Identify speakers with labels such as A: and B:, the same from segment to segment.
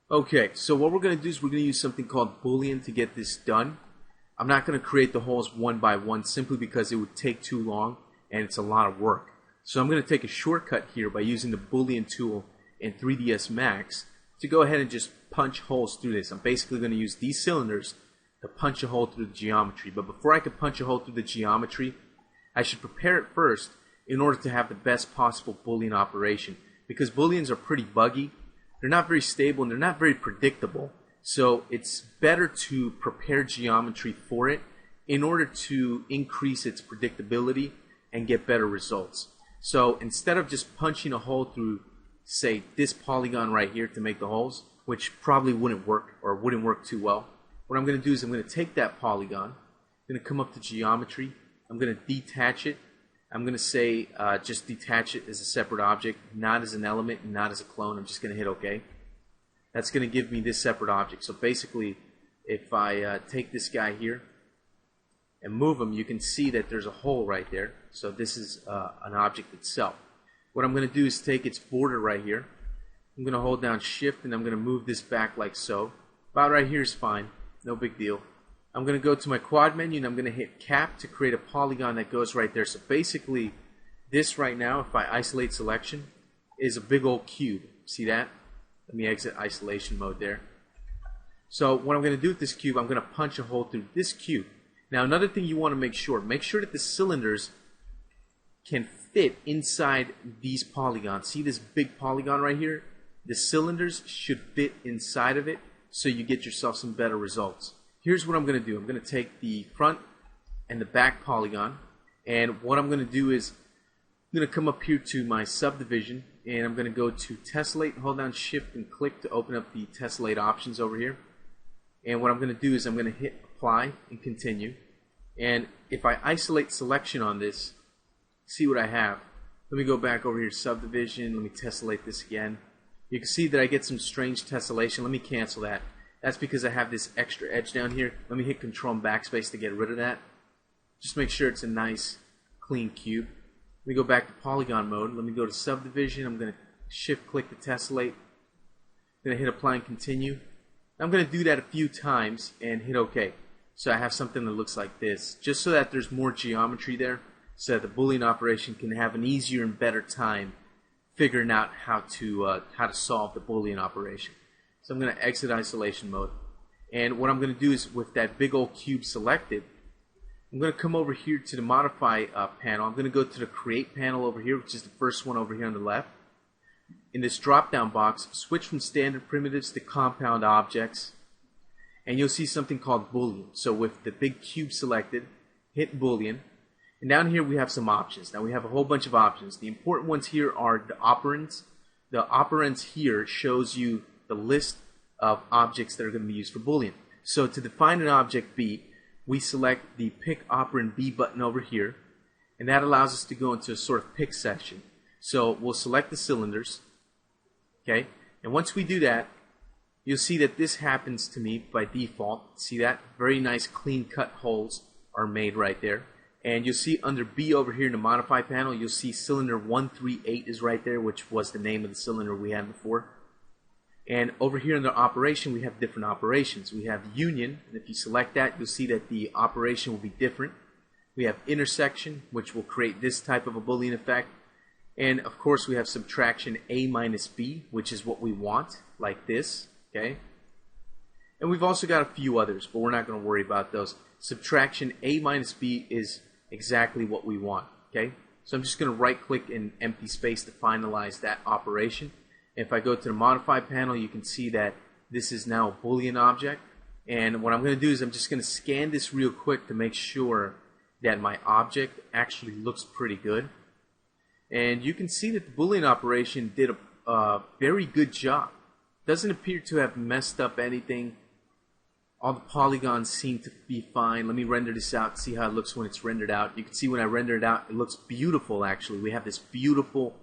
A: Okay, so what we're going to do is we're going to use something called Boolean to get this done. I'm not going to create the holes one by one simply because it would take too long and it's a lot of work. So I'm going to take a shortcut here by using the Boolean tool in 3ds Max to go ahead and just punch holes through this. I'm basically going to use these cylinders to punch a hole through the geometry. But before I can punch a hole through the geometry, I should prepare it first in order to have the best possible Boolean operation. Because Booleans are pretty buggy. They're not very stable and they're not very predictable. So it's better to prepare geometry for it in order to increase its predictability and get better results. So instead of just punching a hole through, say, this polygon right here to make the holes, which probably wouldn't work or wouldn't work too well, what I'm going to do is I'm going to take that polygon, I'm going to come up to geometry, I'm going to detach it. I'm going to say just detach it as a separate object, not as an element and not as a clone. I'm just going to hit OK. That's going to give me this separate object. So basically, if I take this guy here and move him, you can see that there's a hole right there. So this is an object itself. What I'm going to do is take its border right here. I'm going to hold down Shift and I'm going to move this back like so. About right here is fine. No big deal. I'm going to go to my quad menu and I'm going to hit cap to create a polygon that goes right there. So basically, this right now, if I isolate selection, is a big old cube. See that? Let me exit isolation mode there. So what I'm going to do with this cube, I'm going to punch a hole through this cube. Now another thing you want to make sure that the cylinders can fit inside these polygons. See this big polygon right here? The cylinders should fit inside of it so you get yourself some better results. Here's what I'm going to do. I'm going to take the front and the back polygon, and what I'm going to do is I'm going to come up here to my subdivision, and I'm going to go to tessellate, hold down Shift and click to open up the tessellate options over here. And what I'm going to do is I'm going to hit apply and continue. And if I isolate selection on this, see what I have. Let me go back over here to subdivision. Let me tessellate this again. You can see that I get some strange tessellation. Let me cancel that. That's because I have this extra edge down here. Let me hit Control and Backspace to get rid of that. Just make sure it's a nice, clean cube. Let me go back to polygon mode. Let me go to subdivision. I'm going to shift click to tessellate. I'm going to hit apply and continue. I'm going to do that a few times and hit OK. So I have something that looks like this, just so that there's more geometry there, so that the Boolean operation can have an easier and better time figuring out how to solve the Boolean operation. So I'm going to exit isolation mode. And what I'm going to do is, with that big old cube selected, I'm going to come over here to the modify panel. I'm going to go to the create panel over here, which is the first one over here on the left. In this drop down box, switch from standard primitives to compound objects, and you'll see something called Boolean. So with the big cube selected, hit Boolean, and down here we have some options. Now we have a whole bunch of options. The important ones here are the operands. The operands here shows you the list of objects that are going to be used for Boolean. So to define an object B, we select the pick operand B button over here, and that allows us to go into a sort of pick section. So we'll select the cylinders, okay, and once we do that, you'll see that this happens to me by default. See that? Very nice clean cut holes are made right there. And you'll see under B over here in the modify panel, you'll see cylinder 138 is right there, which was the name of the cylinder we had before. And over here in the operation, we have different operations. We have union, and if you select that, you'll see that the operation will be different. We have intersection, which will create this type of a Boolean effect. And of course, we have subtraction A minus B, which is what we want, like this. Okay? And we've also got a few others, but we're not going to worry about those. Subtraction A minus B is exactly what we want. Okay? So I'm just going to right-click in empty space to finalize that operation. If I go to the modify panel, you can see that this is now a Boolean object. And what I'm going to do is I'm just going to scan this real quick to make sure that my object actually looks pretty good. And you can see that the Boolean operation did a very good job. Doesn't appear to have messed up anything. All the polygons seem to be fine. Let me render this out, see how it looks when it's rendered out. You can see when I render it out, it looks beautiful actually. We have this beautiful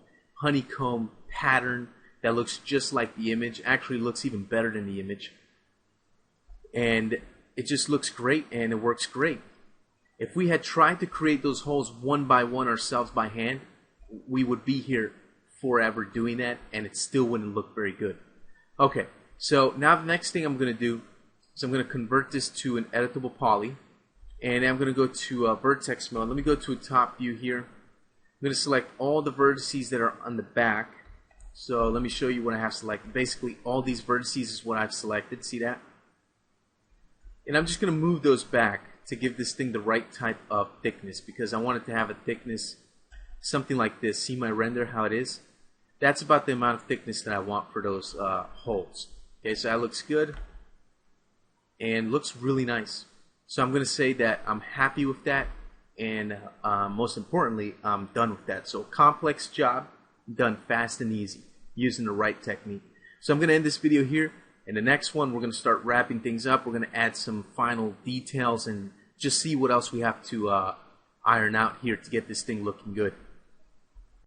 A: honeycomb pattern that looks just like the image. Actually looks even better than the image. And it just looks great and it works great. If we had tried to create those holes one by one ourselves by hand, we would be here forever doing that and it still wouldn't look very good. Okay, So now the next thing I'm going to do is I'm going to convert this to an editable poly, and I'm going to go to vertex mode. Let me go to a top view here. I'm going to select all the vertices that are on the back. So let me show you what I have selected. Basically all these vertices is what I've selected. See that? And I'm just going to move those back to give this thing the right type of thickness, because I want it to have a thickness something like this. See my render, how it is? That's about the amount of thickness that I want for those holes. Okay, so that looks good and looks really nice. So I'm going to say that I'm happy with that, and most importantly, I'm done with that. So complex job, done fast and easy using the right technique. So I'm going to end this video here. In the next one, we're going to start wrapping things up. We're going to add some final details and just see what else we have to iron out here to get this thing looking good.